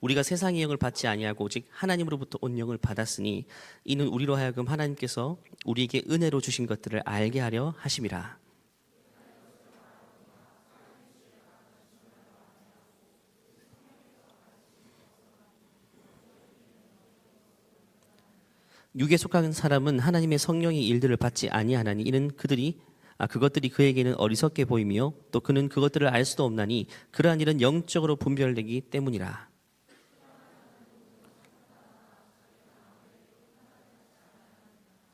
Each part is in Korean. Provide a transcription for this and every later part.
우리가 세상의 영을 받지 아니하고 오직 하나님으로부터 온 영을 받았으니 이는 우리로 하여금 하나님께서 우리에게 은혜로 주신 것들을 알게 하려 하심이라. 육에 속한 사람은 하나님의 성령의 일들을 받지 아니하나니 이는 그것들이 그에게는 어리석게 보이며 또 그는 그것들을 알 수도 없나니 그러한 일은 영적으로 분별되기 때문이라.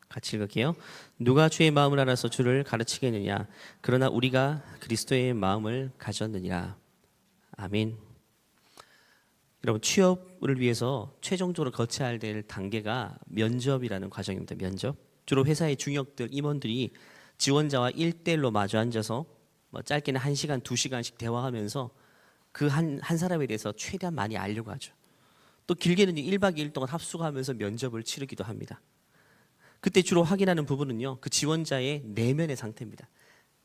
같이 읽을게요. 누가 주의 마음을 알아서 주를 가르치겠느냐? 그러나 우리가 그리스도의 마음을 가졌느니라. 아멘. 여러분, 취업을 위해서 최종적으로 거쳐야 될 단계가 면접이라는 과정입니다. 면접. 주로 회사의 중역들, 임원들이 지원자와 1대1로 마주 앉아서 짧게는 1시간, 2시간씩 대화하면서 그 한 사람에 대해서 최대한 많이 알려고 하죠. 또 길게는 1박 2일 동안 합숙하면서 면접을 치르기도 합니다. 그때 주로 확인하는 부분은요, 그 지원자의 내면의 상태입니다.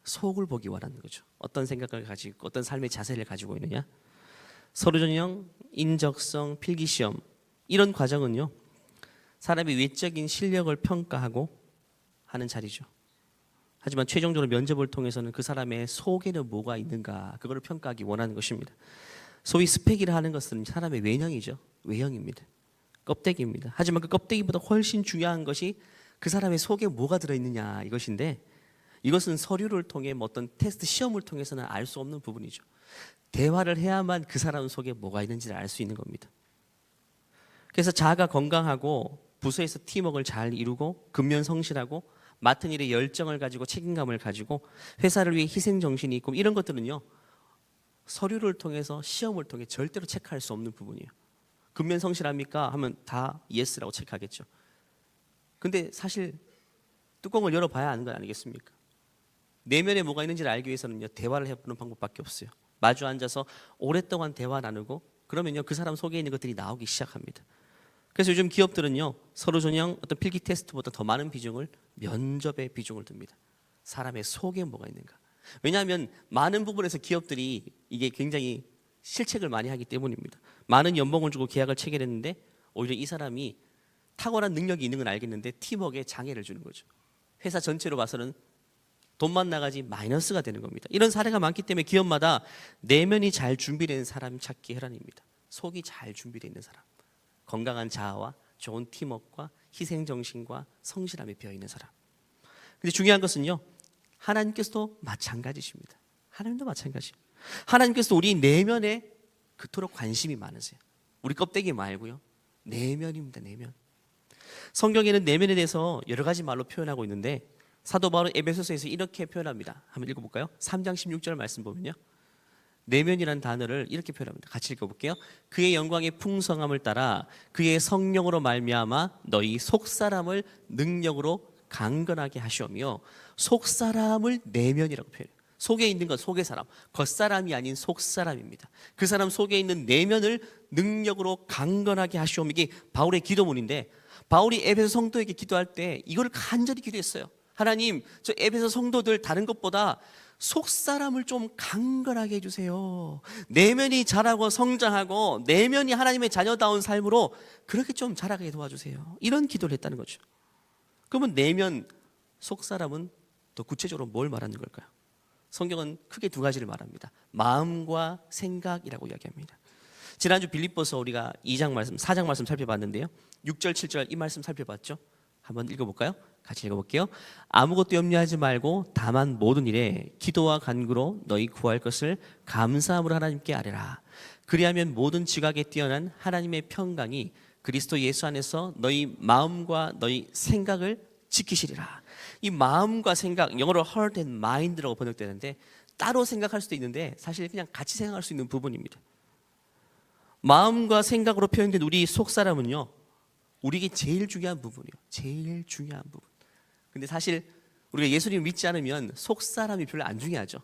속을 보기 원하는 거죠. 어떤 생각을 가지고 있고 어떤 삶의 자세를 가지고 있느냐. 서류 전형, 인적성, 필기시험 이런 과정은요, 사람의 외적인 실력을 평가하고 하는 자리죠. 하지만 최종적으로 면접을 통해서는 그 사람의 속에는 뭐가 있는가, 그걸 평가하기 원하는 것입니다. 소위 스펙이라 하는 것은 사람의 외형이죠. 외형입니다. 껍데기입니다. 하지만 그 껍데기보다 훨씬 중요한 것이 그 사람의 속에 뭐가 들어있느냐 이것인데, 이것은 서류를 통해 어떤 테스트 시험을 통해서는 알 수 없는 부분이죠. 대화를 해야만 그 사람 속에 뭐가 있는지를 알 수 있는 겁니다. 그래서 자아가 건강하고 부서에서 팀워크를 잘 이루고 근면성실하고 맡은 일에 열정을 가지고 책임감을 가지고 회사를 위해 희생정신이 있고 이런 것들은요, 서류를 통해서 시험을 통해 절대로 체크할 수 없는 부분이에요. 근면성실합니까? 하면 다 예스라고 체크하겠죠. 근데 사실 뚜껑을 열어봐야 아는 건 아니겠습니까? 내면에 뭐가 있는지를 알기 위해서는요, 대화를 해보는 방법밖에 없어요. 마주 앉아서 오랫동안 대화 나누고 그러면요, 그 사람 속에 있는 것들이 나오기 시작합니다. 그래서 요즘 기업들은요, 서류 전형 어떤 필기 테스트보다 더 많은 비중을 면접에 비중을 둡니다. 사람의 속에 뭐가 있는가. 왜냐하면 많은 부분에서 기업들이 이게 굉장히 실책을 많이 하기 때문입니다. 많은 연봉을 주고 계약을 체결했는데 오히려 이 사람이 탁월한 능력이 있는 건 알겠는데 팀워크에 장애를 주는 거죠. 회사 전체로 봐서는 돈만 나가지 마이너스가 되는 겁니다. 이런 사례가 많기 때문에 기업마다 내면이 잘 준비된 사람 찾기 혈안입니다. 속이 잘 준비되어 있는 사람, 건강한 자아와 좋은 팀워크와 희생정신과 성실함에 비어있는 사람. 근데 중요한 것은요, 하나님께서도 마찬가지십니다. 하나님도 마찬가지입니다. 하나님께서도 우리 내면에 그토록 관심이 많으세요. 우리 껍데기 말고요, 내면입니다. 내면. 성경에는 내면에 대해서 여러 가지 말로 표현하고 있는데 사도 바울은 에베소서에서 이렇게 표현합니다. 한번 읽어볼까요? 3장 16절 말씀 보면요, 내면이라는 단어를 이렇게 표현합니다. 같이 읽어볼게요. 그의 영광의 풍성함을 따라 그의 성령으로 말미암아 너희 속사람을 능력으로 강건하게 하시오며, 속사람을 내면이라고 표현해요. 속에 있는 것, 속의 사람, 겉사람이 아닌 속사람입니다. 그 사람 속에 있는 내면을 능력으로 강건하게 하시오며, 이게 바울의 기도문인데, 바울이 에베소 성도에게 기도할 때 이걸 간절히 기도했어요. 하나님, 저 에베소 성도들 다른 것보다 속사람을 좀 강건하게 해주세요. 내면이 자라고 성장하고 내면이 하나님의 자녀다운 삶으로 그렇게 좀 자라게 도와주세요. 이런 기도를 했다는 거죠. 그러면 내면, 속사람은 더 구체적으로 뭘 말하는 걸까요? 성경은 크게 두 가지를 말합니다. 마음과 생각이라고 이야기합니다. 지난주 빌립보서 우리가 2장 말씀, 4장 말씀 살펴봤는데요, 6절, 7절 이 말씀 살펴봤죠. 한번 읽어볼까요? 같이 읽어볼게요. 아무것도 염려하지 말고 다만 모든 일에 기도와 간구로 너희 구할 것을 감사함으로 하나님께 아뢰라. 그리하면 모든 지각에 뛰어난 하나님의 평강이 그리스도 예수 안에서 너희 마음과 너희 생각을 지키시리라. 이 마음과 생각, 영어로 heart and mind라고 번역되는데 따로 생각할 수도 있는데 사실 그냥 같이 생각할 수 있는 부분입니다. 마음과 생각으로 표현된 우리 속사람은요, 우리에게 제일 중요한 부분이에요. 제일 중요한 부분. 근데 사실 우리가 예수님을 믿지 않으면 속사람이 별로 안 중요하죠.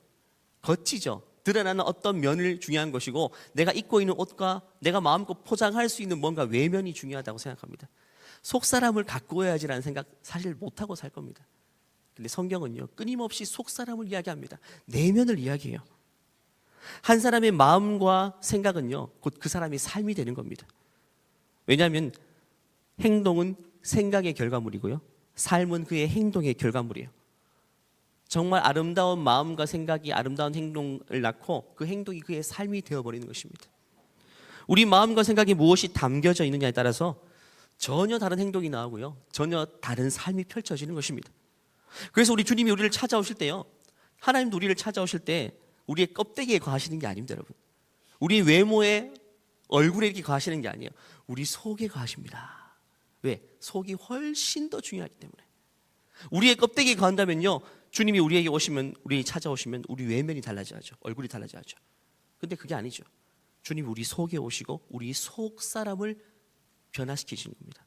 겉이죠. 드러나는 어떤 면을 중요한 것이고, 내가 입고 있는 옷과 내가 마음껏 포장할 수 있는 뭔가 외면이 중요하다고 생각합니다. 속사람을 가꾸어야지라는 생각 사실 못하고 살 겁니다. 근데 성경은요, 끊임없이 속사람을 이야기합니다. 내면을 이야기해요. 한 사람의 마음과 생각은요, 곧 그 사람의 삶이 되는 겁니다. 왜냐하면 행동은 생각의 결과물이고요, 삶은 그의 행동의 결과물이에요. 정말 아름다운 마음과 생각이 아름다운 행동을 낳고 그 행동이 그의 삶이 되어버리는 것입니다. 우리 마음과 생각이 무엇이 담겨져 있느냐에 따라서 전혀 다른 행동이 나오고요, 전혀 다른 삶이 펼쳐지는 것입니다. 그래서 우리 주님이 우리를 찾아오실 때요, 하나님도 우리를 찾아오실 때 우리의 껍데기에 거하시는 게 아닙니다, 여러분. 우리 외모에, 얼굴에 이렇게 거하시는 게 아니에요. 우리 속에 거하십니다. 왜? 속이 훨씬 더 중요하기 때문에. 우리의 껍데기에 거한다면요, 주님이 우리에게 오시면, 우리 찾아오시면 우리 외면이 달라져야죠. 얼굴이 달라져야죠. 근데 그게 아니죠. 주님이 우리 속에 오시고 우리 속 사람을 변화시키시는 겁니다.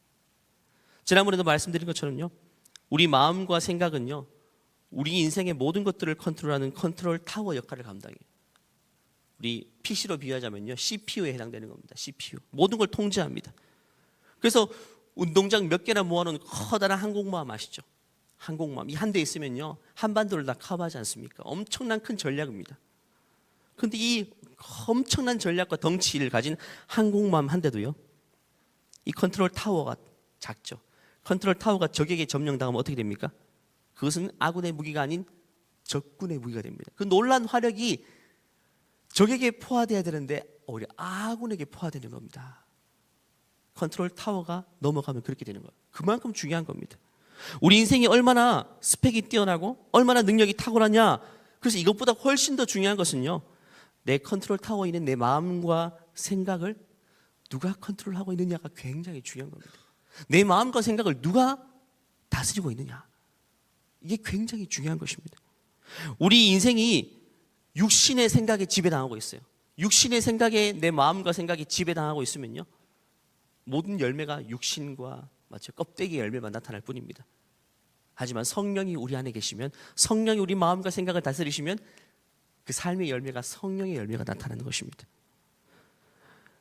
지난번에도 말씀드린 것처럼요, 우리 마음과 생각은요, 우리 인생의 모든 것들을 컨트롤하는 컨트롤 타워 역할을 감당해요. 우리 PC로 비유하자면요, CPU에 해당되는 겁니다. CPU. 모든 걸 통제합니다. 그래서 운동장 몇 개나 모아놓은 커다란 항공모함 아시죠? 항공모함. 이 한 대 있으면요, 한반도를 다 커버하지 않습니까? 엄청난 큰 전략입니다. 그런데 이 엄청난 전략과 덩치를 가진 항공모함 한 대도요, 이 컨트롤 타워가 작죠. 컨트롤 타워가 적에게 점령당하면 어떻게 됩니까? 그것은 아군의 무기가 아닌 적군의 무기가 됩니다. 그 놀란 화력이 적에게 포화되어야 되는데 오히려 아군에게 포화되는 겁니다. 컨트롤 타워가 넘어가면 그렇게 되는 거예요. 그만큼 중요한 겁니다. 우리 인생이 얼마나 스펙이 뛰어나고 얼마나 능력이 탁월하냐, 그래서 이것보다 훨씬 더 중요한 것은요, 내 컨트롤 타워에 있는 내 마음과 생각을 누가 컨트롤하고 있느냐가 굉장히 중요한 겁니다. 내 마음과 생각을 누가 다스리고 있느냐, 이게 굉장히 중요한 것입니다. 우리 인생이 육신의 생각에 지배당하고 있어요. 육신의 생각에 내 마음과 생각이 지배당하고 있으면요, 모든 열매가 육신과 마치 껍데기 열매만 나타날 뿐입니다. 하지만 성령이 우리 안에 계시면, 성령이 우리 마음과 생각을 다스리시면 그 삶의 열매가 성령의 열매가 나타나는 것입니다.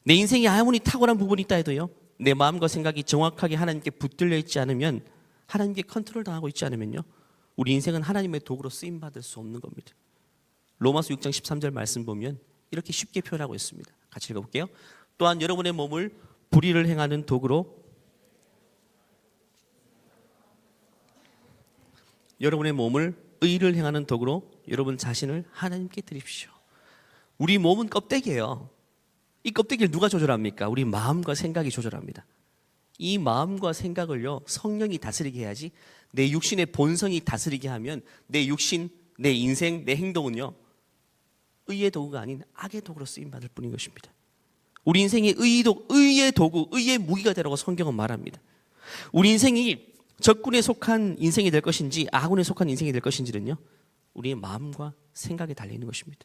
내 인생에 아무리 탁월한 부분이 있다 해도요, 내 마음과 생각이 정확하게 하나님께 붙들려 있지 않으면, 하나님께 컨트롤 당하고 있지 않으면요, 우리 인생은 하나님의 도구로 쓰임 받을 수 없는 겁니다. 로마서 6장 13절 말씀 보면 이렇게 쉽게 표현하고 있습니다. 같이 읽어볼게요. 또한 여러분의 몸을 불의를 행하는 도구로, 여러분의 몸을 의를 행하는 도구로 여러분 자신을 하나님께 드립시오. 우리 몸은 껍데기예요. 이 껍데기를 누가 조절합니까? 우리 마음과 생각이 조절합니다. 이 마음과 생각을요, 성령이 다스리게 해야지. 내 육신의 본성이 다스리게 하면 내 육신, 내 인생, 내 행동은요, 의의 도구가 아닌 악의 도구로 쓰임받을 뿐인 것입니다. 우리 인생이 의의 도구, 의의 무기가 되라고 성경은 말합니다. 우리 인생이 적군에 속한 인생이 될 것인지 아군에 속한 인생이 될 것인지는요, 우리의 마음과 생각에 달려있는 것입니다.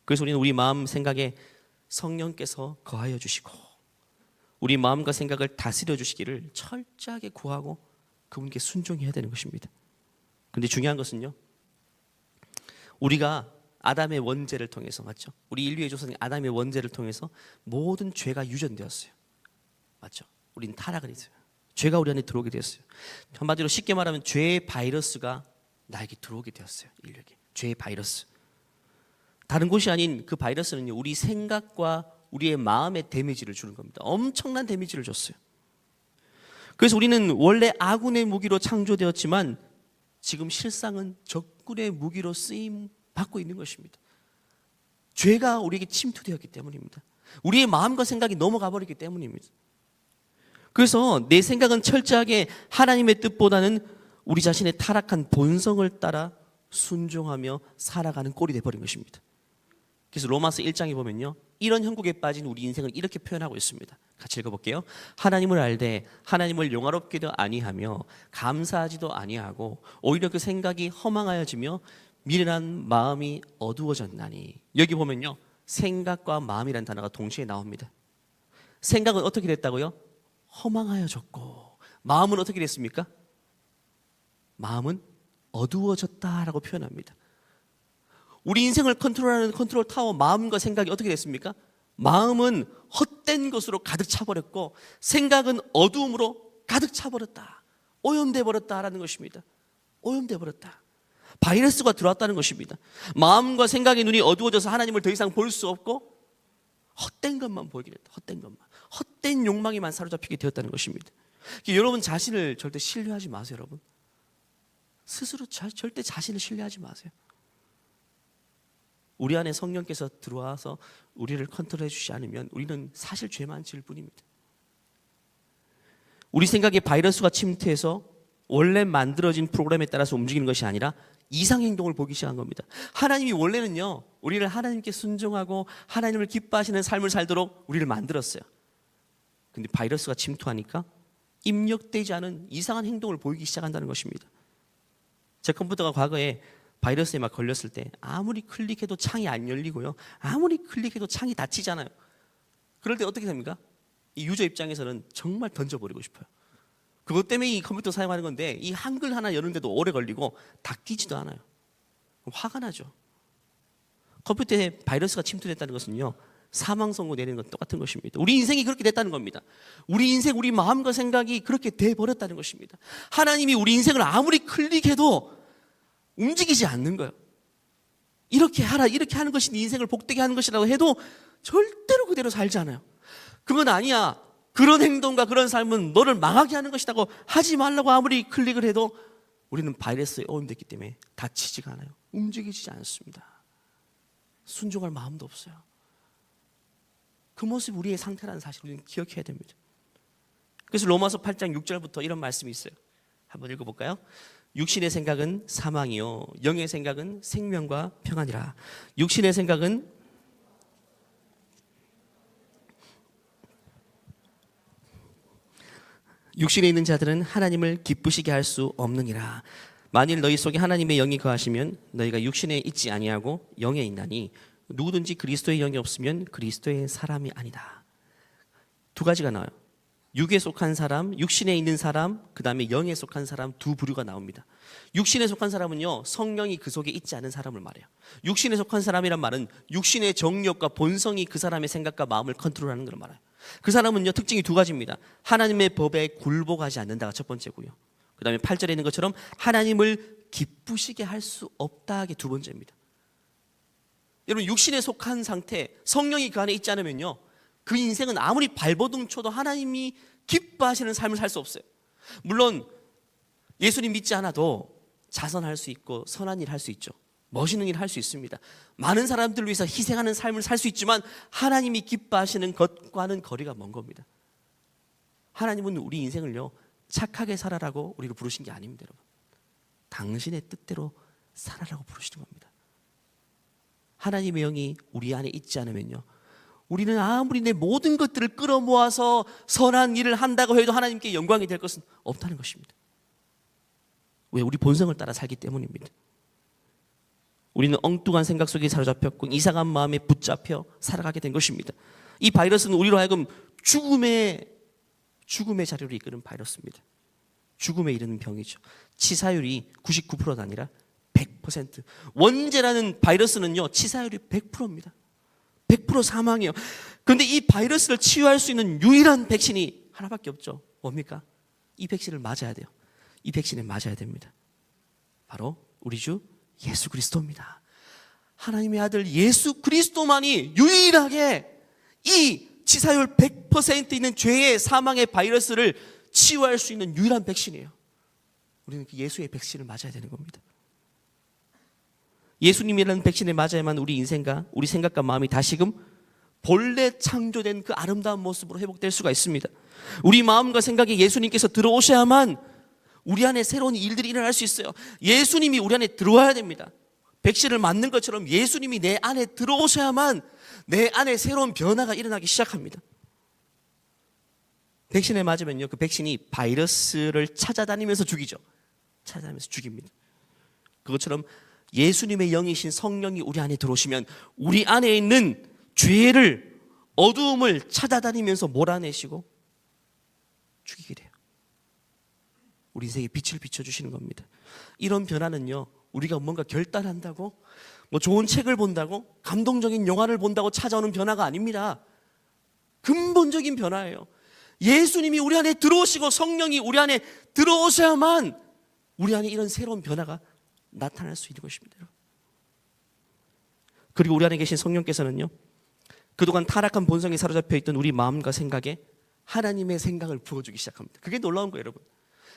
그래서 우리는 우리 마음, 생각에 성령께서 거하여 주시고 우리 마음과 생각을 다스려 주시기를 철저하게 구하고 그분께 순종해야 되는 것입니다. 그런데 중요한 것은요, 우리가 아담의 원죄를 통해서, 맞죠? 우리 인류의 조상인 아담의 원죄를 통해서 모든 죄가 유전되었어요. 맞죠? 우리는 타락을 했어요. 죄가 우리 안에 들어오게 되었어요. 한마디로 쉽게 말하면 죄의 바이러스가 나에게 들어오게 되었어요. 인류에게. 죄의 바이러스. 다른 곳이 아닌 그 바이러스는요, 우리 생각과 우리의 마음에 데미지를 주는 겁니다. 엄청난 데미지를 줬어요. 그래서 우리는 원래 아군의 무기로 창조되었지만 지금 실상은 적군의 무기로 쓰임 받고 있는 것입니다. 죄가 우리에게 침투되었기 때문입니다. 우리의 마음과 생각이 넘어가 버렸기 때문입니다. 그래서 내 생각은 철저하게 하나님의 뜻보다는 우리 자신의 타락한 본성을 따라 순종하며 살아가는 꼴이 되어버린 것입니다. 그래서 로마서 1장에 보면요, 이런 형국에 빠진 우리 인생을 이렇게 표현하고 있습니다. 같이 읽어볼게요. 하나님을 알되 하나님을 영화롭게도 아니하며 감사하지도 아니하고 오히려 그 생각이 허망하여지며 미련한 마음이 어두워졌나니. 여기 보면요, 생각과 마음이라는 단어가 동시에 나옵니다. 생각은 어떻게 됐다고요? 허망하여졌고, 마음은 어떻게 됐습니까? 마음은 어두워졌다라고 표현합니다. 우리 인생을 컨트롤하는 컨트롤 타워 마음과 생각이 어떻게 됐습니까? 마음은 헛된 것으로 가득 차버렸고 생각은 어두움으로 가득 차버렸다. 오염돼 버렸다라는 것입니다. 오염돼 버렸다. 바이러스가 들어왔다는 것입니다. 마음과 생각의 눈이 어두워져서 하나님을 더 이상 볼 수 없고 헛된 것만 보이게 됐다. 헛된 것만. 헛된 욕망에만 사로잡히게 되었다는 것입니다. 여러분 자신을 절대 신뢰하지 마세요. 여러분 스스로 절대 자신을 신뢰하지 마세요. 우리 안에 성령께서 들어와서 우리를 컨트롤해 주지 않으면 우리는 사실 죄만 지을 뿐입니다. 우리 생각에 바이러스가 침투해서 원래 만들어진 프로그램에 따라서 움직이는 것이 아니라 이상행동을 보기 시작한 겁니다. 하나님이 원래는요 우리를 하나님께 순종하고 하나님을 기뻐하시는 삶을 살도록 우리를 만들었어요. 근데 바이러스가 침투하니까 입력되지 않은 이상한 행동을 보이기 시작한다는 것입니다. 제 컴퓨터가 과거에 바이러스에 막 걸렸을 때 아무리 클릭해도 창이 안 열리고요, 아무리 클릭해도 창이 닫히잖아요. 그럴 때 어떻게 됩니까? 이 유저 입장에서는 정말 던져버리고 싶어요. 그것 때문에 이 컴퓨터 사용하는 건데 이 한글 하나 여는데도 오래 걸리고 닫히지도 않아요. 화가 나죠. 컴퓨터에 바이러스가 침투됐다는 것은요 사망 선고 내리는 것 똑같은 것입니다. 우리 인생이 그렇게 됐다는 겁니다. 우리 인생, 우리 마음과 생각이 그렇게 돼버렸다는 것입니다. 하나님이 우리 인생을 아무리 클릭해도 움직이지 않는 거예요. 이렇게 하라, 이렇게 하는 것이 네 인생을 복되게 하는 것이라고 해도 절대로 그대로 살지 않아요. 그건 아니야. 그런 행동과 그런 삶은 너를 망하게 하는 것이라고 하지 말라고 아무리 클릭을 해도 우리는 바이러스에 오염됐기 때문에 다치지가 않아요. 움직이지 않습니다. 순종할 마음도 없어요. 그 모습이 우리의 상태라는 사실을 우리는 기억해야 됩니다. 그래서 로마서 8장 6절부터 이런 말씀이 있어요. 한번 읽어볼까요? 육신의 생각은 사망이요 영의 생각은 생명과 평안이라. 육신의 생각은 육신에 있는 자들은 하나님을 기쁘시게 할 수 없느니라. 만일 너희 속에 하나님의 영이 거하시면 너희가 육신에 있지 아니하고 영에 있나니 누구든지 그리스도의 영이 없으면 그리스도의 사람이 아니다. 두 가지가 나와요. 육에 속한 사람, 육신에 있는 사람, 그 다음에 영에 속한 사람 두 부류가 나옵니다. 육신에 속한 사람은요 성령이 그 속에 있지 않은 사람을 말해요. 육신에 속한 사람이란 말은 육신의 정욕과 본성이 그 사람의 생각과 마음을 컨트롤하는 걸 말해요. 그 사람은요 특징이 두 가지입니다. 하나님의 법에 굴복하지 않는다가 첫 번째고요, 그 다음에 8절에 있는 것처럼 하나님을 기쁘시게 할 수 없다 게 두 번째입니다. 여러분 육신에 속한 상태, 성령이 그 안에 있지 않으면요 그 인생은 아무리 발버둥 쳐도 하나님이 기뻐하시는 삶을 살 수 없어요. 물론 예수님 믿지 않아도 자선할 수 있고 선한 일 할 수 있죠. 멋있는 일 할 수 있습니다. 많은 사람들을 위해서 희생하는 삶을 살 수 있지만 하나님이 기뻐하시는 것과는 거리가 먼 겁니다. 하나님은 우리 인생을요 착하게 살아라고 우리를 부르신 게 아닙니다. 여러분 당신의 뜻대로 살아라고 부르시는 겁니다. 하나님의 영이 우리 안에 있지 않으면요 우리는 아무리 내 모든 것들을 끌어모아서 선한 일을 한다고 해도 하나님께 영광이 될 것은 없다는 것입니다. 왜? 우리 본성을 따라 살기 때문입니다. 우리는 엉뚱한 생각 속에 사로잡혔고 이상한 마음에 붙잡혀 살아가게 된 것입니다. 이 바이러스는 우리로 하여금 죽음의 자료를 이끄는 바이러스입니다. 죽음에 이르는 병이죠. 치사율이 99%가 아니라 100%. 원죄라는 바이러스는요 치사율이 100%입니다. 100% 사망이에요. 그런데 이 바이러스를 치유할 수 있는 유일한 백신이 하나밖에 없죠. 뭡니까? 이 백신을 맞아야 돼요. 이 백신에 맞아야 됩니다. 바로 우리 주 예수 그리스도입니다. 하나님의 아들 예수 그리스도만이 유일하게 이 치사율 100% 있는 죄의 사망의 바이러스를 치유할 수 있는 유일한 백신이에요. 우리는 그 예수의 백신을 맞아야 되는 겁니다. 예수님이라는 백신에 맞아야만 우리 인생과 우리 생각과 마음이 다시금 본래 창조된 그 아름다운 모습으로 회복될 수가 있습니다. 우리 마음과 생각에 예수님께서 들어오셔야만 우리 안에 새로운 일들이 일어날 수 있어요. 예수님이 우리 안에 들어와야 됩니다. 백신을 맞는 것처럼 예수님이 내 안에 들어오셔야만 내 안에 새로운 변화가 일어나기 시작합니다. 백신에 맞으면요 그 백신이 바이러스를 찾아다니면서 죽이죠. 찾아다니면서 죽입니다. 그것처럼 예수님의 영이신 성령이 우리 안에 들어오시면 우리 안에 있는 죄를, 어두움을 찾아다니면서 몰아내시고 죽이게 돼요. 우리 인생에 빛을 비춰주시는 겁니다. 이런 변화는요 우리가 뭔가 결단한다고 뭐 좋은 책을 본다고 감동적인 영화를 본다고 찾아오는 변화가 아닙니다. 근본적인 변화예요. 예수님이 우리 안에 들어오시고 성령이 우리 안에 들어오셔야만 우리 안에 이런 새로운 변화가 나타날 수 있는 것입니다. 그리고 우리 안에 계신 성령께서는요, 그동안 타락한 본성에 사로잡혀 있던 우리 마음과 생각에 하나님의 생각을 부어주기 시작합니다. 그게 놀라운 거예요, 여러분.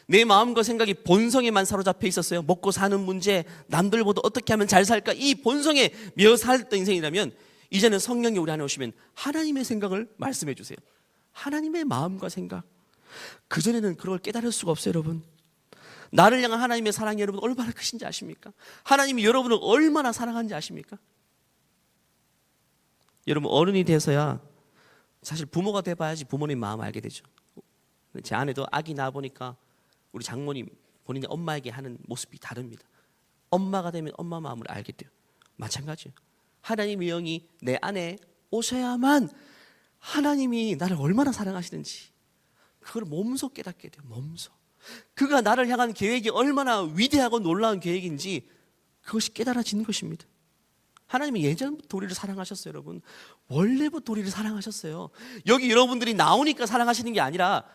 내 마음과 생각이 본성에만 사로잡혀 있었어요. 먹고 사는 문제, 남들보다 어떻게 하면 잘 살까, 이 본성에 매여 살던 인생이라면 이제는 성령이 우리 안에 오시면 하나님의 생각을 말씀해 주세요. 하나님의 마음과 생각. 그전에는 그걸 깨달을 수가 없어요, 여러분. 나를 향한 하나님의 사랑이 여러분 얼마나 크신지 아십니까? 하나님이 여러분을 얼마나 사랑하는지 아십니까? 여러분, 어른이 돼서야 사실 부모가 돼봐야지 부모님 마음 알게 되죠. 제 아내도 아기 낳아보니까 우리 장모님 본인의 엄마에게 하는 모습이 다릅니다. 엄마가 되면 엄마 마음을 알게 돼요. 마찬가지예요. 하나님의 영이 내 안에 오셔야만 하나님이 나를 얼마나 사랑하시는지 그걸 몸소 깨닫게 돼요. 몸소. 그가 나를 향한 계획이 얼마나 위대하고 놀라운 계획인지 그것이 깨달아지는 것입니다. 하나님은 예전부터 우리를 사랑하셨어요, 여러분. 원래부터 우리를 사랑하셨어요. 여기 여러분들이 나오니까 사랑하시는 게 아니라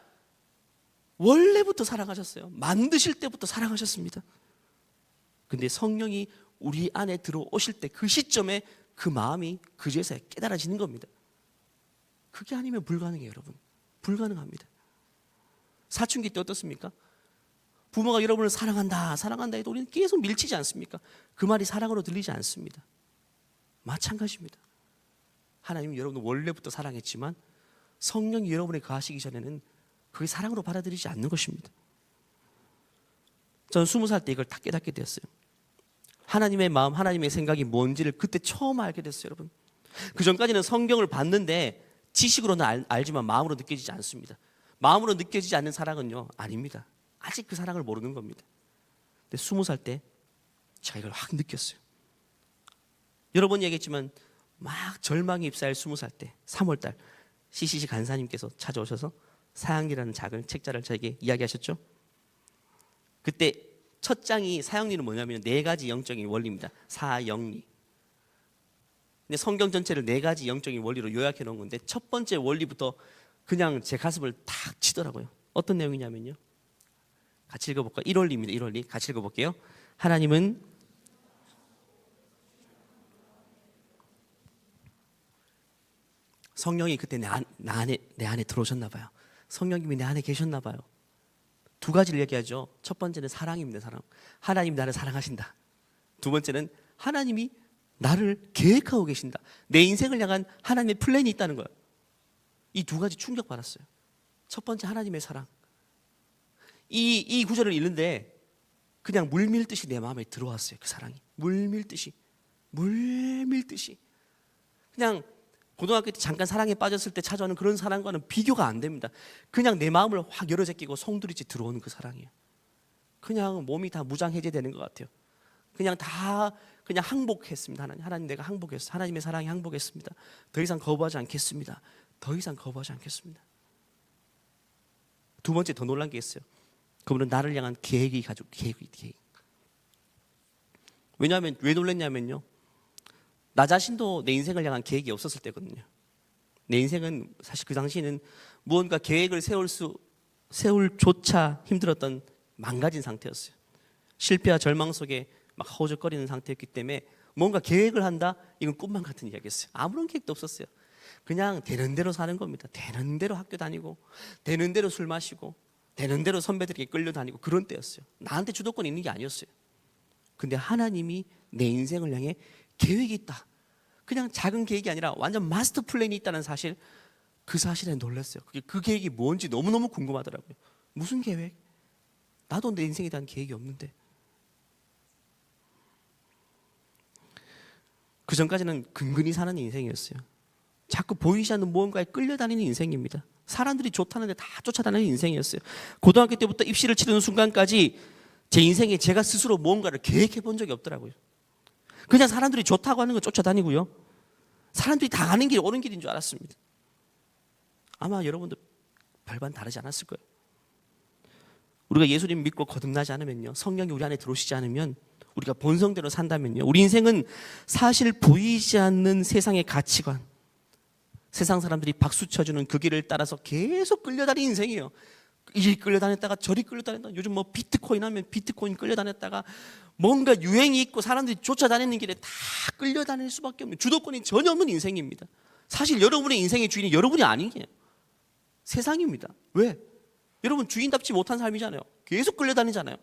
원래부터 사랑하셨어요. 만드실 때부터 사랑하셨습니다. 근데 성령이 우리 안에 들어오실 때 그 시점에 그 마음이 그제서야 깨달아지는 겁니다. 그게 아니면 불가능해요, 여러분. 불가능합니다. 사춘기 때 어떻습니까? 부모가 여러분을 사랑한다, 사랑한다 해도 우리는 계속 밀치지 않습니까? 그 말이 사랑으로 들리지 않습니다. 마찬가지입니다. 하나님이 여러분을 원래부터 사랑했지만 성령이 여러분에 거하시기 전에는 그게 사랑으로 받아들이지 않는 것입니다. 저는 20살 때 이걸 다 깨닫게 되었어요. 하나님의 마음, 하나님의 생각이 뭔지를 그때 처음 알게 됐어요, 여러분. 그 전까지는 성경을 봤는데 지식으로는 알지만 마음으로 느껴지지 않습니다. 마음으로 느껴지지 않는 사랑은요, 아닙니다. 아직 그 사랑을 모르는 겁니다. 근데 20살 때 제가 이걸 확 느꼈어요. 여러 번 얘기했지만 막 절망이 휩싸일 20살 때 3월달 CCC 간사님께서 찾아오셔서 사양리라는 작은 책자를 저에게 이야기하셨죠. 그때 첫 장이 사양리는 뭐냐면 4가지 영적인 원리입니다. 사영리. 근데 성경 전체를 4가지 영적인 원리로 요약해 놓은 건데 첫 번째 원리부터 그냥 제 가슴을 탁 치더라고요. 어떤 내용이냐면요, 같이 읽어볼까요? 1원리입니다. 1원리 같이 읽어볼게요. 하나님은 성령이 그때 내 안에 들어오셨나 봐요. 성령님이 내 안에 계셨나 봐요. 2가지를 얘기하죠. 첫 번째는 사랑입니다. 사랑. 하나님이 나를 사랑하신다. 2번째는 하나님이 나를 계획하고 계신다. 내 인생을 향한 하나님의 플랜이 있다는 거예요. 이 2가지 충격받았어요. 첫 번째 하나님의 사랑. 이 구절을 읽는데 그냥 물밀듯이 내 마음에 들어왔어요. 그 사랑이 물밀듯이 그냥 고등학교 때 잠깐 사랑에 빠졌을 때 찾아오는 그런 사랑과는 비교가 안 됩니다. 그냥 내 마음을 확 열어 제끼고 송두리째 들어오는 그 사랑이에요. 그냥 몸이 다 무장해제되는 것 같아요. 그냥 항복했습니다. 하나님 내가 항복했어. 하나님의 사랑이 항복했습니다. 더 이상 거부하지 않겠습니다. 더 이상 거부하지 않겠습니다. 2번째 더 놀란 게 있어요. 그분은 나를 향한 계획이 가지고 계획. 왜냐하면 왜 놀랐냐면요, 나 자신도 내 인생을 향한 계획이 없었을 때거든요. 내 인생은 사실 그 당시에는 무언가 계획을 세울조차 힘들었던 망가진 상태였어요. 실패와 절망 속에 막 허우적거리는 상태였기 때문에 뭔가 계획을 한다, 이건 꿈만 같은 이야기였어요. 아무런 계획도 없었어요. 그냥 되는 대로 사는 겁니다. 되는 대로 학교 다니고, 되는 대로 술 마시고, 되는 대로 선배들에게 끌려다니고 그런 때였어요. 나한테 주도권이 있는 게 아니었어요. 근데 하나님이 내 인생을 향해 계획이 있다. 그냥 작은 계획이 아니라 완전 마스터 플랜이 있다는 사실, 그 사실에 놀랐어요. 그 계획이 뭔지 너무너무 궁금하더라고요. 무슨 계획? 나도 내 인생에 대한 계획이 없는데. 그 전까지는 근근히 사는 인생이었어요. 자꾸 보이지 않는 무언가에 끌려다니는 인생입니다. 사람들이 좋다는데 다 쫓아다니는 인생이었어요. 고등학교 때부터 입시를 치르는 순간까지 제 인생에 제가 스스로 무언가를 계획해 본 적이 없더라고요. 그냥 사람들이 좋다고 하는 거 쫓아다니고요, 사람들이 다 가는 길이 옳은 길인 줄 알았습니다. 아마 여러분도 별반 다르지 않았을 거예요. 우리가 예수님 믿고 거듭나지 않으면요, 성령이 우리 안에 들어오시지 않으면, 우리가 본성대로 산다면요, 우리 인생은 사실 보이지 않는 세상의 가치관, 세상 사람들이 박수 쳐주는 그 길을 따라서 계속 끌려다니는 인생이에요. 이리 끌려다녔다가 저리 끌려다녔다가, 요즘 뭐 비트코인 하면 비트코인 끌려다녔다가, 뭔가 유행이 있고 사람들이 쫓아다니는 길에 다 끌려다닐 수밖에 없는, 주도권이 전혀 없는 인생입니다. 사실 여러분의 인생의 주인이 여러분이 아니에요. 세상입니다. 왜? 여러분 주인답지 못한 삶이잖아요. 계속 끌려다니잖아요.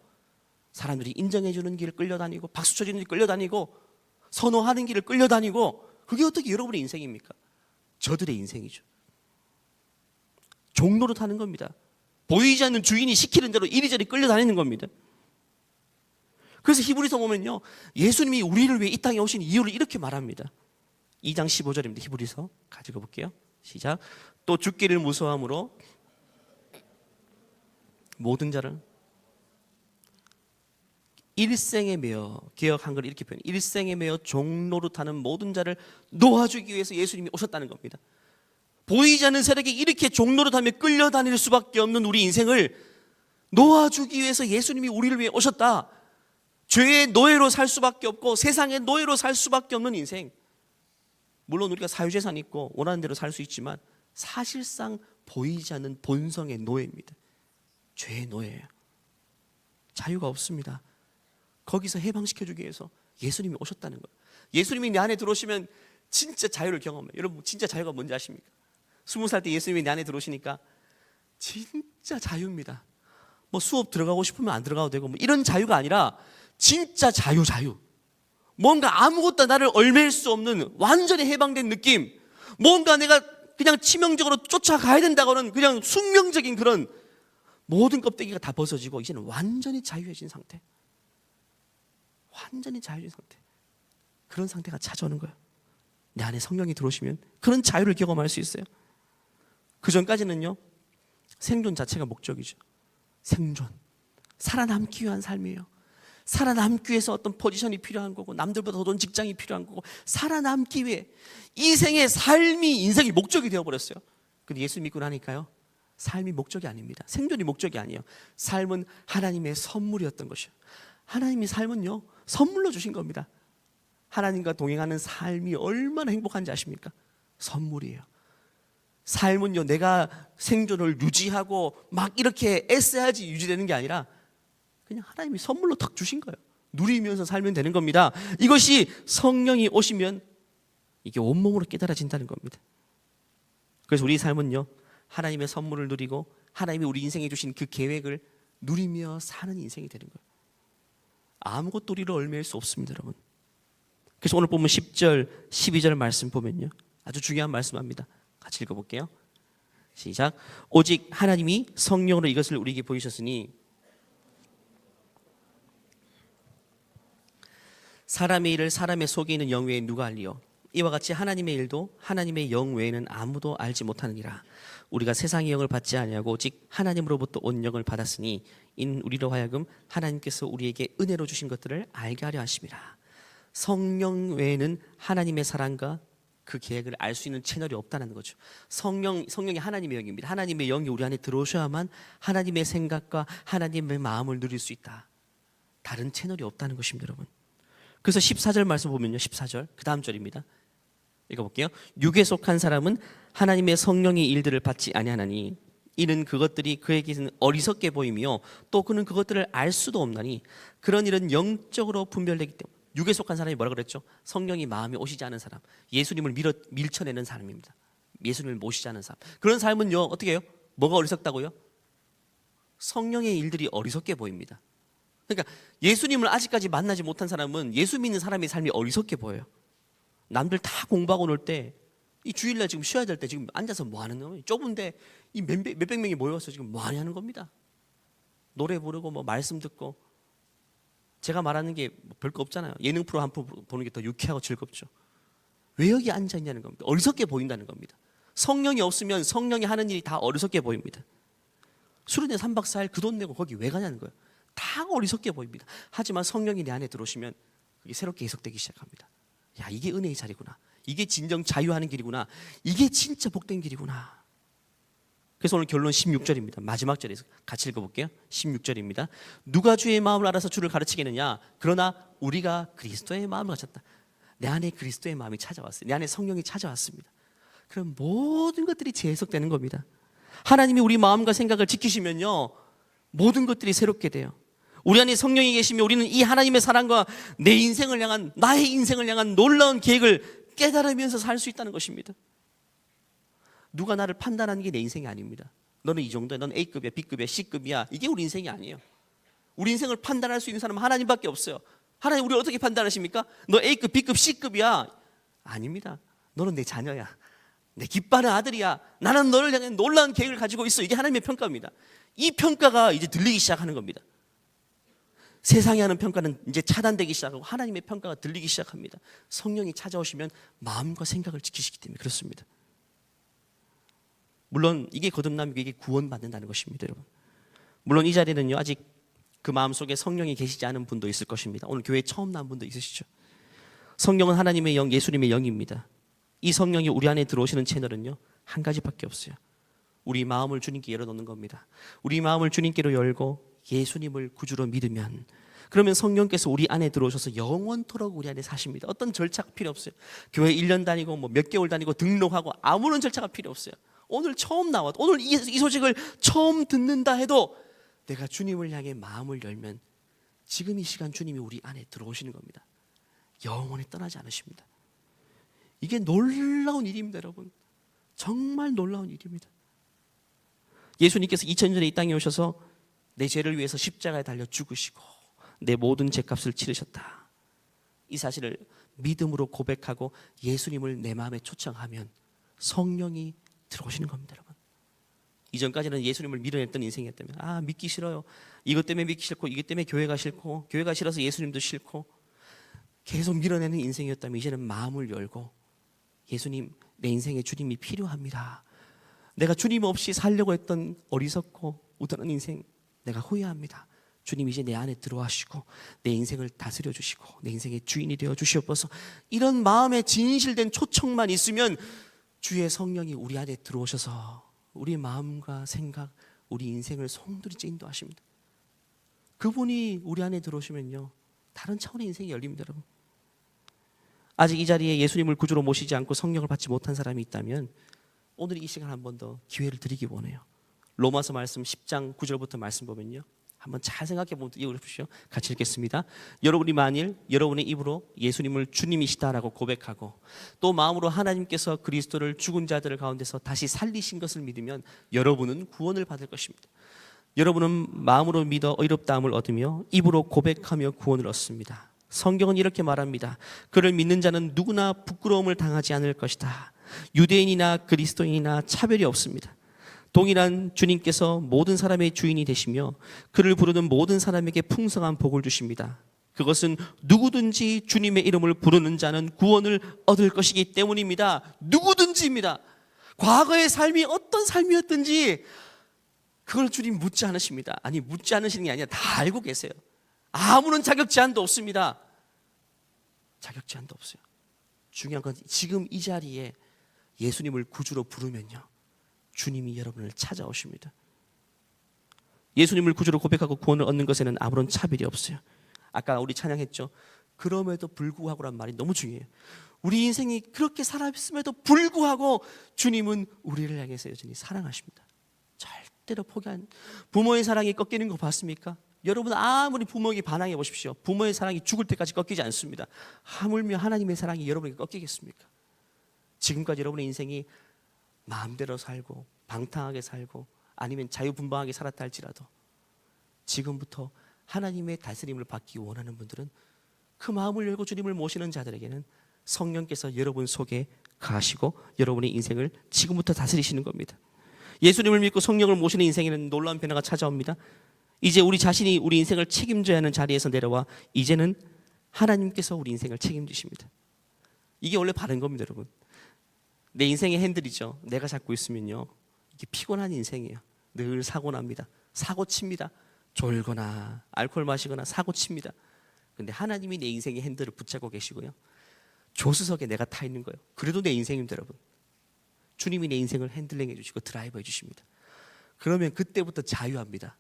사람들이 인정해주는 길을 끌려다니고, 박수 쳐주는 길 끌려다니고, 선호하는 길을 끌려다니고, 그게 어떻게 여러분의 인생입니까? 저들의 인생이죠. 종로를 타는 겁니다. 보이지 않는 주인이 시키는 대로 이리저리 끌려다니는 겁니다. 그래서 히브리서 보면요, 예수님이 우리를 위해 이 땅에 오신 이유를 이렇게 말합니다. 2장 15절입니다. 히브리서 가지고 볼게요. 시작. 또 죽기를 무서워함으로 모든 자를 일생에 매여, 개역 한글 이렇게 표현해요. 일생에 매여 종노릇하는 모든 자를 놓아주기 위해서 예수님이 오셨다는 겁니다. 보이지 않는 세력에 이렇게 종노릇하며 끌려다닐 수밖에 없는 우리 인생을 놓아주기 위해서 예수님이 우리를 위해 오셨다. 죄의 노예로 살 수밖에 없고 세상의 노예로 살 수밖에 없는 인생. 물론 우리가 사유재산 있고 원하는 대로 살 수 있지만 사실상 보이지 않는 본성의 노예입니다. 죄의 노예예요. 자유가 없습니다. 거기서 해방시켜주기 위해서 예수님이 오셨다는 거예요. 예수님이 내 안에 들어오시면 진짜 자유를 경험해요. 여러분 진짜 자유가 뭔지 아십니까? 20살 때 예수님이 내 안에 들어오시니까 진짜 자유입니다. 뭐 수업 들어가고 싶으면 안 들어가도 되고 뭐 이런 자유가 아니라 진짜 자유. 뭔가 아무것도 나를 얽매일 수 없는 완전히 해방된 느낌. 뭔가 내가 그냥 치명적으로 쫓아가야 된다고는 그냥 숙명적인 그런 모든 껍데기가 다 벗어지고 이제는 완전히 자유해진 상태. 완전히 자유해진 상태. 그런 상태가 찾아오는 거예요. 내 안에 성령이 들어오시면 그런 자유를 경험할 수 있어요. 그 전까지는요, 생존 자체가 목적이죠. 생존. 살아남기 위한 삶이에요. 살아남기 위해서 어떤 포지션이 필요한 거고 남들보다 더 좋은 직장이 필요한 거고 살아남기 위해 이 생의 삶이 인생의 목적이 되어버렸어요. 근데 예수 믿고 나니까요, 삶이 목적이 아닙니다. 생존이 목적이 아니에요. 삶은 하나님의 선물이었던 것이에요. 하나님이 삶은요 선물로 주신 겁니다. 하나님과 동행하는 삶이 얼마나 행복한지 아십니까? 선물이에요. 삶은요 내가 생존을 유지하고 막 이렇게 애써야지 유지되는 게 아니라 그냥 하나님이 선물로 탁 주신 거예요. 누리면서 살면 되는 겁니다. 이것이 성령이 오시면 이게 온몸으로 깨달아진다는 겁니다. 그래서 우리 삶은요 하나님의 선물을 누리고 하나님이 우리 인생에 주신 그 계획을 누리며 사는 인생이 되는 거예요. 아무것도 우리를 얽매일 수 없습니다, 여러분. 그래서 오늘 보면 10절, 12절 말씀 보면요 아주 중요한 말씀합니다. 같이 읽어볼게요. 시작. 오직 하나님이 성령으로 이것을 우리에게 보이셨으니 사람의 일을 사람의 속에 있는 영 외에 누가 알리요? 이와 같이 하나님의 일도 하나님의 영 외에는 아무도 알지 못하느니라. 우리가 세상의 영을 받지 아니하고 오직 하나님으로부터 온 영을 받았으니 이는 우리로 하여금 하나님께서 우리에게 은혜로 주신 것들을 알게 하려 하심이라. 성령 외에는 하나님의 사랑과 그 계획을 알 수 있는 채널이 없다는 거죠. 성령이 하나님의 영입니다. 하나님의 영이 우리 안에 들어오셔야만 하나님의 생각과 하나님의 마음을 누릴 수 있다. 다른 채널이 없다는 것입니다, 여러분. 그래서 14절 말씀 보면요, 14절 그 다음 절입니다. 읽어볼게요. 육에 속한 사람은 하나님의 성령의 일들을 받지 아니하나니 이는 그것들이 그에게는 어리석게 보이며 또 그는 그것들을 알 수도 없나니 그런 일은 영적으로 분별되기 때문에. 육에 속한 사람이 뭐라 그랬죠? 성령이 마음에 오시지 않은 사람, 예수님을 밀쳐내는 사람입니다. 예수님을 모시지 않은 사람. 그런 삶은요 어떻게 해요? 뭐가 어리석다고요? 성령의 일들이 어리석게 보입니다. 그러니까 예수님을 아직까지 만나지 못한 사람은 예수 믿는 사람의 삶이 어리석게 보여요. 남들 다 공부하고 놀 때 이 주일날 지금 쉬어야 될 때 지금 앉아서 뭐 하는 거예요? 좁은데 이 몇백 명이 모여서 지금 뭐 하냐는 겁니다. 노래 부르고 뭐 말씀 듣고. 제가 말하는 게 별거 없잖아요. 예능 프로 한 프로 보는 게 더 유쾌하고 즐겁죠. 왜 여기 앉아 있냐는 겁니다. 어리석게 보인다는 겁니다. 성령이 없으면 성령이 하는 일이 다 어리석게 보입니다. 수련회 3박 4일 그 돈 내고 거기 왜 가냐는 거예요. 다 어리석게 보입니다. 하지만 성령이 내 안에 들어오시면 그게 새롭게 해석되기 시작합니다. 야, 이게 은혜의 자리구나. 이게 진정 자유하는 길이구나. 이게 진짜 복된 길이구나. 그래서 오늘 결론 16절입니다. 마지막 절에서 같이 읽어볼게요. 16절입니다. 누가 주의 마음을 알아서 주를 가르치겠느냐? 그러나 우리가 그리스도의 마음을 가졌다. 내 안에 그리스도의 마음이 찾아왔어요. 내 안에 성령이 찾아왔습니다. 그럼 모든 것들이 재해석되는 겁니다. 하나님이 우리 마음과 생각을 지키시면요, 모든 것들이 새롭게 돼요. 우리 안에 성령이 계시면 우리는 이 하나님의 사랑과 내 인생을 향한, 나의 인생을 향한 놀라운 계획을 깨달으면서 살 수 있다는 것입니다. 누가 나를 판단하는 게 내 인생이 아닙니다. 너는 이 정도야, 넌 A급이야, B급이야, C급이야, 이게 우리 인생이 아니에요. 우리 인생을 판단할 수 있는 사람은 하나님밖에 없어요. 하나님 우리를 어떻게 판단하십니까? 너 A급, B급, C급이야. 아닙니다. 너는 내 자녀야, 내 기뻐하는 아들이야, 나는 너를 향해 놀라운 계획을 가지고 있어. 이게 하나님의 평가입니다. 이 평가가 이제 들리기 시작하는 겁니다. 세상이 하는 평가는 이제 차단되기 시작하고 하나님의 평가가 들리기 시작합니다. 성령이 찾아오시면 마음과 생각을 지키시기 때문에 그렇습니다. 물론 이게 거듭남이고 이게 구원받는다는 것입니다, 여러분. 물론 이 자리에는요, 아직 그 마음속에 성령이 계시지 않은 분도 있을 것입니다. 오늘 교회에 처음 나온 분도 있으시죠. 성령은 하나님의 영, 예수님의 영입니다. 이 성령이 우리 안에 들어오시는 채널은요, 한 가지밖에 없어요. 우리 마음을 주님께 열어놓는 겁니다. 우리 마음을 주님께로 열고 예수님을 구주로 믿으면, 그러면 성령께서 우리 안에 들어오셔서 영원토록 우리 안에 사십니다. 어떤 절차가 필요 없어요. 교회 1년 다니고 뭐 몇 개월 다니고 등록하고 아무런 절차가 필요 없어요. 오늘 처음 나와, 오늘 이 소식을 처음 듣는다 해도 내가 주님을 향해 마음을 열면 지금 이 시간 주님이 우리 안에 들어오시는 겁니다. 영원히 떠나지 않으십니다. 이게 놀라운 일입니다, 여러분. 정말 놀라운 일입니다. 예수님께서 2000년 전에 이 땅에 오셔서 내 죄를 위해서 십자가에 달려 죽으시고 내 모든 죄값을 치르셨다. 이 사실을 믿음으로 고백하고 예수님을 내 마음에 초청하면 성령이 들어오시는 겁니다, 여러분. 이전까지는 예수님을 밀어냈던 인생이었다면, 믿기 싫어요, 이것 때문에 믿기 싫고, 이것 때문에 교회가 싫고, 교회가 싫어서 예수님도 싫고, 계속 밀어내는 인생이었다면 이제는 마음을 열고 예수님, 내 인생에 주님이 필요합니다. 내가 주님 없이 살려고 했던 어리석고 우둔한 인생 내가 후회합니다. 주님 이제 내 안에 들어와시고 내 인생을 다스려 주시고 내 인생의 주인이 되어 주시옵소서. 이런 마음에 진실된 초청만 있으면 주의 성령이 우리 안에 들어오셔서 우리 마음과 생각, 우리 인생을 송두리째 인도하십니다. 그분이 우리 안에 들어오시면요, 다른 차원의 인생이 열립니다, 여러분. 아직 이 자리에 예수님을 구주로 모시지 않고 성령을 받지 못한 사람이 있다면 오늘 이 시간 한 번 더 기회를 드리기 원해요. 로마서 말씀 10장 9절부터 말씀 보면요, 한번 잘 생각해 보십시오. 같이 읽겠습니다. 여러분이 만일 여러분의 입으로 예수님을 주님이시다라고 고백하고 또 마음으로 하나님께서 그리스도를 죽은 자들 가운데서 다시 살리신 것을 믿으면 여러분은 구원을 받을 것입니다. 여러분은 마음으로 믿어 의롭다함을 얻으며 입으로 고백하며 구원을 얻습니다. 성경은 이렇게 말합니다. 그를 믿는 자는 누구나 부끄러움을 당하지 않을 것이다. 유대인이나 그리스도인이나 차별이 없습니다. 동일한 주님께서 모든 사람의 주인이 되시며 그를 부르는 모든 사람에게 풍성한 복을 주십니다. 그것은 누구든지 주님의 이름을 부르는 자는 구원을 얻을 것이기 때문입니다. 누구든지입니다. 과거의 삶이 어떤 삶이었든지 그걸 주님 묻지 않으십니다. 아니, 묻지 않으시는 게 아니라 다 알고 계세요. 아무런 자격 제한도 없습니다. 자격 제한도 없어요. 중요한 건 지금 이 자리에 예수님을 구주로 부르면요, 주님이 여러분을 찾아오십니다. 예수님을 구주로 고백하고 구원을 얻는 것에는 아무런 차별이 없어요. 아까 우리 찬양했죠. 그럼에도 불구하고란 말이 너무 중요해요. 우리 인생이 그렇게 살았음에도 불구하고 주님은 우리를 향해서 여전히 사랑하십니다. 절대로 포기한, 부모의 사랑이 꺾이는 거 봤습니까? 여러분 아무리 부모에게 반항해 보십시오. 부모의 사랑이 죽을 때까지 꺾이지 않습니다. 하물며 하나님의 사랑이 여러분에게 꺾이겠습니까? 지금까지 여러분의 인생이 마음대로 살고 방탕하게 살고 아니면 자유분방하게 살았다 할지라도 지금부터 하나님의 다스림을 받기 원하는 분들은 그 마음을 열고 주님을 모시는 자들에게는 성령께서 여러분 속에 가시고 여러분의 인생을 지금부터 다스리시는 겁니다. 예수님을 믿고 성령을 모시는 인생에는 놀라운 변화가 찾아옵니다. 이제 우리 자신이 우리 인생을 책임져야 하는 자리에서 내려와 이제는 하나님께서 우리 인생을 책임지십니다. 이게 원래 바른 겁니다, 여러분. 내 인생의 핸들이죠. 내가 잡고 있으면요, 이게 피곤한 인생이에요. 늘 사고 납니다. 사고 칩니다. 졸거나 알코올 마시거나 사고 칩니다. 근데 하나님이 내 인생의 핸들을 붙잡고 계시고요, 조수석에 내가 타 있는 거예요. 그래도 내 인생입니다, 여러분. 주님이 내 인생을 핸들링 해주시고 드라이버 해주십니다. 그러면 그때부터 자유합니다.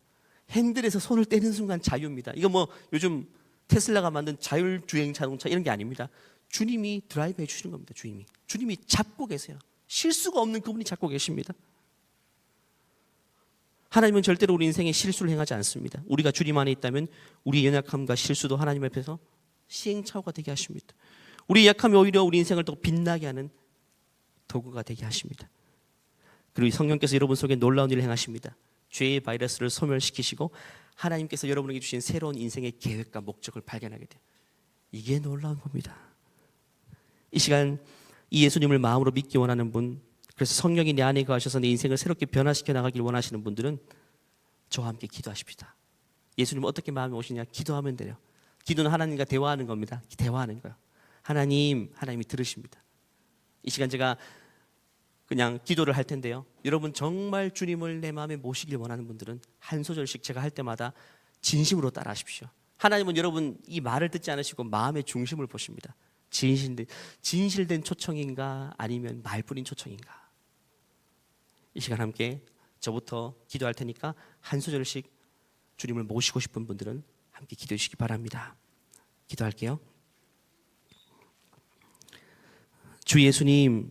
핸들에서 손을 떼는 순간 자유입니다. 이거 뭐 요즘 테슬라가 만든 자율주행 자동차 이런 게 아닙니다. 주님이 드라이브 해주시는 겁니다. 주님이 잡고 계세요. 실수가 없는 그분이 잡고 계십니다. 하나님은 절대로 우리 인생에 실수를 행하지 않습니다. 우리가 주님 안에 있다면 우리의 연약함과 실수도 하나님 앞에서 시행착오가 되게 하십니다. 우리의 약함이 오히려 우리 인생을 더 빛나게 하는 도구가 되게 하십니다. 그리고 성령께서 여러분 속에 놀라운 일을 행하십니다. 죄의 바이러스를 소멸시키시고 하나님께서 여러분에게 주신 새로운 인생의 계획과 목적을 발견하게 돼요. 이게 놀라운 겁니다. 이 시간 이 예수님을 마음으로 믿기 원하는 분, 그래서 성령이 내 안에 거하셔서 내 인생을 새롭게 변화시켜 나가길 원하시는 분들은 저와 함께 기도하십시다. 예수님은 어떻게 마음에 오시냐? 기도하면 돼요. 기도는 하나님과 대화하는 겁니다. 대화하는 거예요. 하나님이 들으십니다. 이 시간 제가 그냥 기도를 할 텐데요. 여러분 정말 주님을 내 마음에 모시길 원하는 분들은 한 소절씩 제가 할 때마다 진심으로 따라하십시오. 하나님은 여러분 이 말을 듣지 않으시고 마음의 중심을 보십니다. 진실된 초청인가 아니면 말뿐인 초청인가. 이 시간 함께 저부터 기도할 테니까 한 소절씩 주님을 모시고 싶은 분들은 함께 기도해 주시기 바랍니다. 기도할게요. 주 예수님,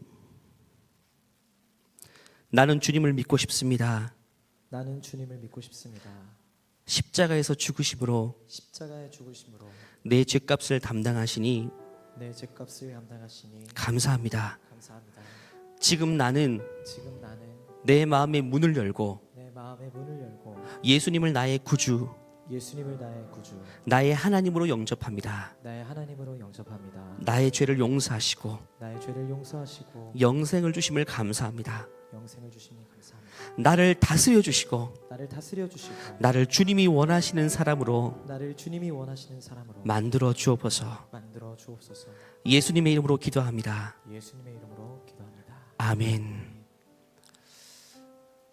나는 주님을 믿고 싶습니다. 나는 주님을 믿고 싶습니다. 십자가에서 죽으심으로 십자가의 죽으심으로 내 죄값을 담당하시니 내 죄값을 감당하시니 감사합니다. 감사합니다. 지금 나는 지금 나는 내 마음의 문을 열고 내 마음의 문을 열고 예수님을 나의 구주, 예수님을 나의 구주, 나의 하나님으로 영접합니다. 나의 하나님으로 영접합니다. 나의 죄를 용서하시고 나의 죄를 용서하시고 영생을 주심을 감사합니다. 영생을 주시니 감사합니다. 나를 다스려 주시고 나를 다스려 주시고 나를 주님이 원하시는 사람으로 나를 주님이 원하시는 사람으로 만들어 주옵소서. 만들어 주옵소서. 예수님의 이름으로 기도합니다. 예수님의 이름으로 기도합니다. 아멘.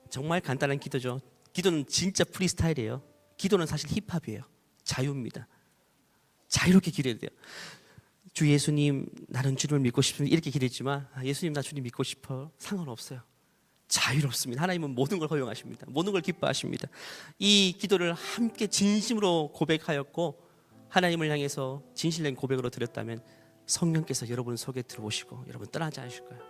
정말 간단한 기도죠. 기도는 진짜 프리스타일이에요. 기도는 사실 힙합이에요. 자유입니다. 자유롭게 기도해야 돼요. 주 예수님, 나는 주님을 믿고 싶습니다. 이렇게 기도했지만 예수님, 나 주님 믿고 싶어. 상관없어요. 자유롭습니다. 하나님은 모든 걸 허용하십니다. 모든 걸 기뻐하십니다. 이 기도를 함께 진심으로 고백하였고 하나님을 향해서 진실된 고백으로 드렸다면 성령께서 여러분 속에 들어오시고 여러분 떠나지 않으실 거예요.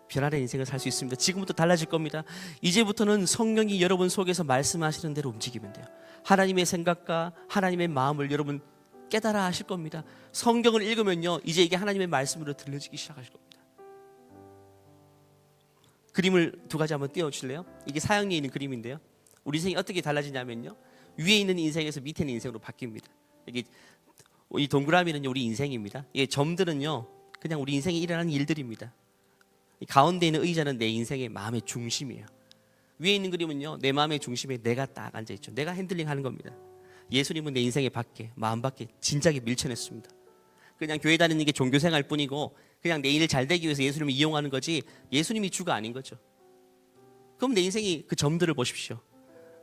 변화된 인생을 살 수 있습니다. 지금부터 달라질 겁니다. 이제부터는 성령이 여러분 속에서 말씀하시는 대로 움직이면 돼요. 하나님의 생각과 하나님의 마음을 여러분 깨달아 하실 겁니다. 성경을 읽으면요, 이제 이게 하나님의 말씀으로 들려지기 시작하실 겁니다. 그림을 두 가지 한번 띄워주실래요? 이게 사형리에 있는 그림인데요. 우리 인생이 어떻게 달라지냐면요, 위에 있는 인생에서 밑에 있는 인생으로 바뀝니다. 이게 이 동그라미는요 우리 인생입니다. 이 점들은요 그냥 우리 인생에 일어나는 일들입니다. 이 가운데 있는 의자는 내 인생의 마음의 중심이에요. 위에 있는 그림은요 내 마음의 중심에 내가 딱 앉아 있죠. 내가 핸들링하는 겁니다. 예수님은 내 인생의 밖에, 마음 밖에 진작에 밀쳐냈습니다. 그냥 교회 다니는 게 종교생활 뿐이고 그냥 내 일 잘 되기 위해서 예수님을 이용하는 거지 예수님이 주가 아닌 거죠. 그럼 내 인생이 그 점들을 보십시오.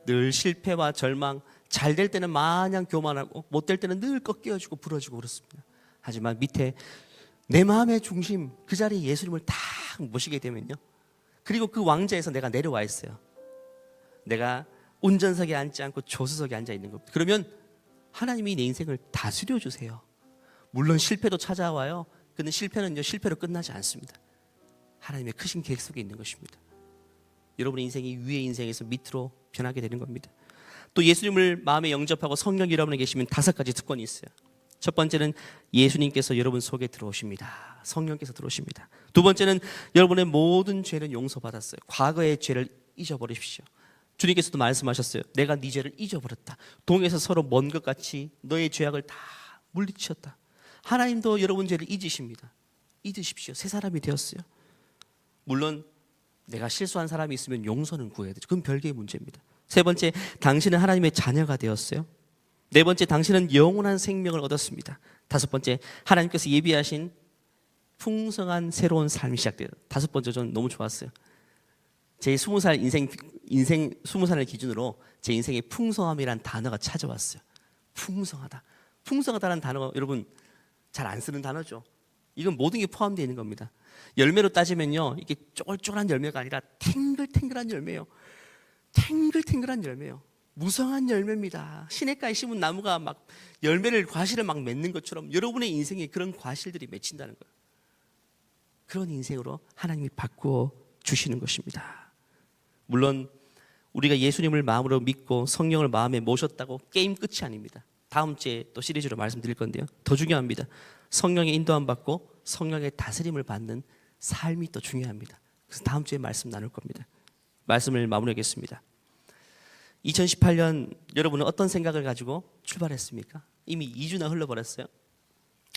늘 실패와 절망, 잘 될 때는 마냥 교만하고 못 될 때는 늘 꺾여주고 부러지고 그렇습니다. 하지만 밑에 내 마음의 중심 그 자리에 예수님을 딱 모시게 되면요, 그리고 그 왕좌에서 내가 내려와 있어요. 내가 운전석에 앉지 않고 조수석에 앉아 있는 겁니다. 그러면 하나님이 내 인생을 다스려 주세요. 물론 실패도 찾아와요. 근데 실패는요 실패로 끝나지 않습니다. 하나님의 크신 계획 속에 있는 것입니다. 여러분의 인생이 위의 인생에서 밑으로 변하게 되는 겁니다. 또 예수님을 마음에 영접하고 성령이 여러분에 계시면 5가지 특권이 있어요. 첫 번째는 예수님께서 여러분 속에 들어오십니다. 성령께서 들어오십니다. 두 번째는 여러분의 모든 죄는 용서받았어요. 과거의 죄를 잊어버리십시오. 주님께서도 말씀하셨어요. 내가 네 죄를 잊어버렸다. 동에서 서로 먼 것 같이 너의 죄악을 다 물리치웠다. 하나님도 여러분 죄를 잊으십니다. 잊으십시오. 새 사람이 되었어요. 물론 내가 실수한 사람이 있으면 용서는 구해야 되죠. 그건 별개의 문제입니다. 세 번째, 당신은 하나님의 자녀가 되었어요. 네 번째, 당신은 영원한 생명을 얻었습니다. 다섯 번째, 하나님께서 예비하신 풍성한 새로운 삶이 시작돼요. 다섯 번째 저는 너무 좋았어요. 제 20살 인생 20살을 기준으로 제 인생에 풍성함이란 단어가 찾아왔어요. 풍성하다. 풍성하다는 단어 여러분 잘 안 쓰는 단어죠. 이건 모든 게 포함되어 있는 겁니다. 열매로 따지면요, 이게 쪼글쪼글한 열매가 아니라 탱글탱글한 열매예요. 탱글탱글한 열매예요. 무성한 열매입니다. 시냇가에 심은 나무가 막 과실을 막 맺는 것처럼 여러분의 인생에 그런 과실들이 맺힌다는 거예요. 그런 인생으로 하나님이 바꾸어 주시는 것입니다. 물론 우리가 예수님을 마음으로 믿고 성령을 마음에 모셨다고 게임 끝이 아닙니다. 다음 주에 또 시리즈로 말씀드릴 건데요. 더 중요합니다. 성령의 인도함 받고 성령의 다스림을 받는 삶이 또 중요합니다. 그래서 다음 주에 말씀 나눌 겁니다. 말씀을 마무리하겠습니다. 2018년 여러분은 어떤 생각을 가지고 출발했습니까? 이미 2주나 흘러버렸어요.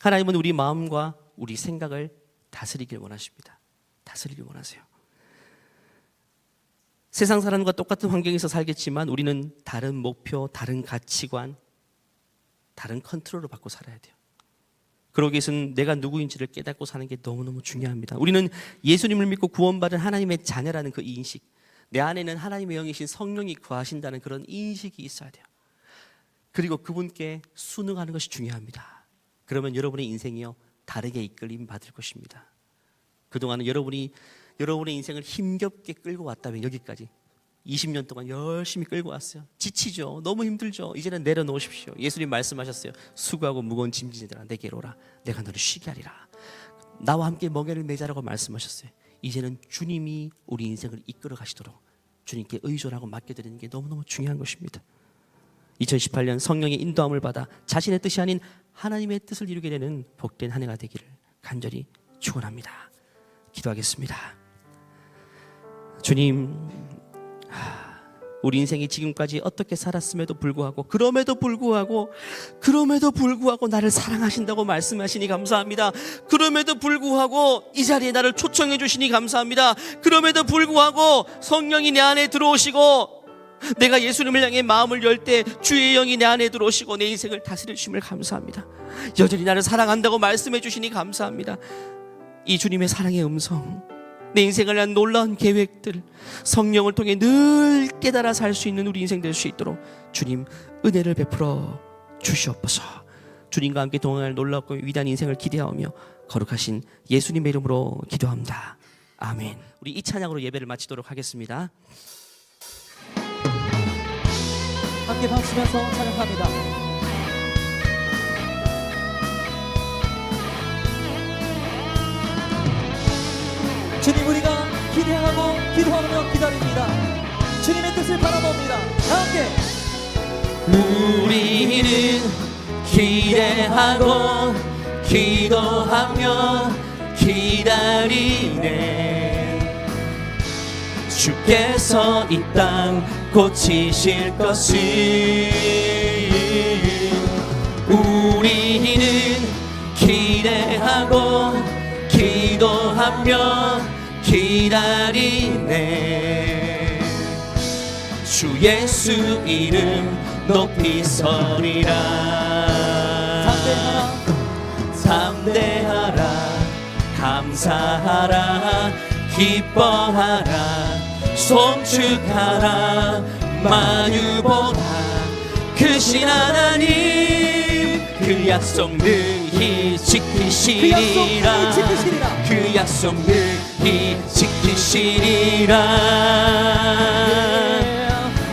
하나님은 우리 마음과 우리 생각을 다스리길 원하십니다. 다스리길 원하세요. 세상 사람과 똑같은 환경에서 살겠지만 우리는 다른 목표, 다른 가치관, 다른 컨트롤을 받고 살아야 돼요. 그러기 위해서는 내가 누구인지를 깨닫고 사는 게 너무너무 중요합니다. 우리는 예수님을 믿고 구원받은 하나님의 자녀라는 그 인식, 내 안에는 하나님의 영이신 성령이 거하신다는 그런 인식이 있어야 돼요. 그리고 그분께 순응하는 것이 중요합니다. 그러면 여러분의 인생이요 다르게 이끌림 받을 것입니다. 그동안은 여러분의 인생을 힘겹게 끌고 왔다면 여기까지 20년 동안 열심히 끌고 왔어요. 지치죠. 너무 힘들죠. 이제는 내려놓으십시오. 예수님 말씀하셨어요. 수고하고 무거운 짐진들아 내게로 오라. 내가 너를 쉬게 하리라. 나와 함께 멍에를 매자라고 말씀하셨어요. 이제는 주님이 우리 인생을 이끌어 가시도록 주님께 의존하고 맡겨드리는 게 너무너무 중요한 것입니다. 2018년 성령의 인도함을 받아 자신의 뜻이 아닌 하나님의 뜻을 이루게 되는 복된 한 해가 되기를 간절히 축원합니다. 기도하겠습니다. 주님, 우리 인생이 지금까지 어떻게 살았음에도 불구하고 그럼에도 불구하고 나를 사랑하신다고 말씀하시니 감사합니다. 그럼에도 불구하고 이 자리에 나를 초청해 주시니 감사합니다. 그럼에도 불구하고 성령이 내 안에 들어오시고 내가 예수님을 향해 마음을 열 때 주의 영이 내 안에 들어오시고 내 인생을 다스려 주심을 감사합니다. 여전히 나를 사랑한다고 말씀해 주시니 감사합니다. 이 주님의 사랑의 음성, 내 인생을 위한 놀라운 계획들 성령을 통해 늘 깨달아 살 수 있는 우리 인생 될 수 있도록 주님 은혜를 베풀어 주시옵소서. 주님과 함께 동행할 놀랍고 위대한 인생을 기대하며 거룩하신 예수님의 이름으로 기도합니다. 아멘. 우리 이 찬양으로 예배를 마치도록 하겠습니다. 함께 박수면서 찬양합니다. 주님, 우리가 기대하고 기도하며 기다립니다. 주님의 뜻을 바라봅니다. 함께 우리는 기대하고 기도하며 기다리네. 주께서 이 땅 고치실 것을. 우리는 기대하고 기도하며 기다리네. 주 예수 이름 높이 서리라. 담대하라 감사하라 기뻐하라 송축하라. 만유보다 크신 하나님 그 약속 능히 지키시리라. 그 약속 능히 지키시리라.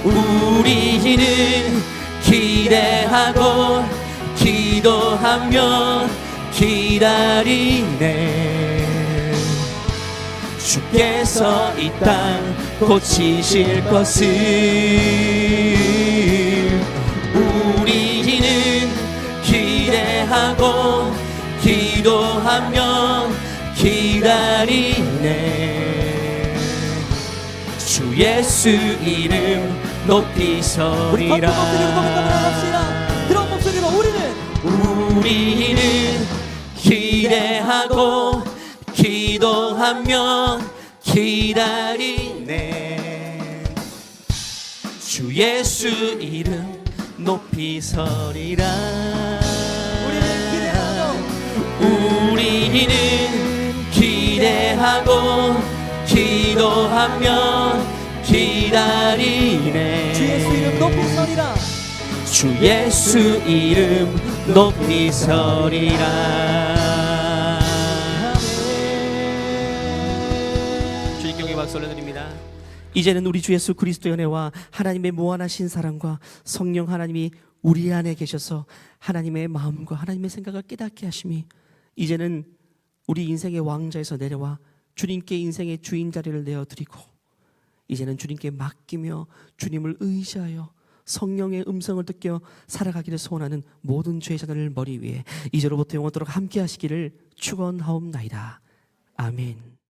우리는 기대하고 기도하며 기다리네. 주께서 이 땅 고치실 것을. 우리는 기대하고 기도하며 기다리네. 주 예수 이름 높이 서리라. 그런 목소리로 우리는 기대하고 기도하며 기다리네. 주 예수 이름 높이 서리라. 우리는 기대하고 기도하며 기다리네. 주 예수 이름 높이 서리라. 주 예수 이름 높이 서리라. 주님께 박수 올려드립니다. 이제는 우리 주 예수 그리스도의 은혜와 하나님의 무한하신 사랑과 성령 하나님이 우리 안에 계셔서 하나님의 마음과 하나님의 생각을 깨닫게 하심이 이제는 우리 인생의 왕좌에서 내려와 주님께 인생의 주인 자리를 내어드리고 이제는 주님께 맡기며 주님을 의지하여 성령의 음성을 듣겨 살아가기를 소원하는 모든 죄자들을 머리 위에 이제로부터 영원토록 함께 하시기를 축원하옵나이다. 아멘.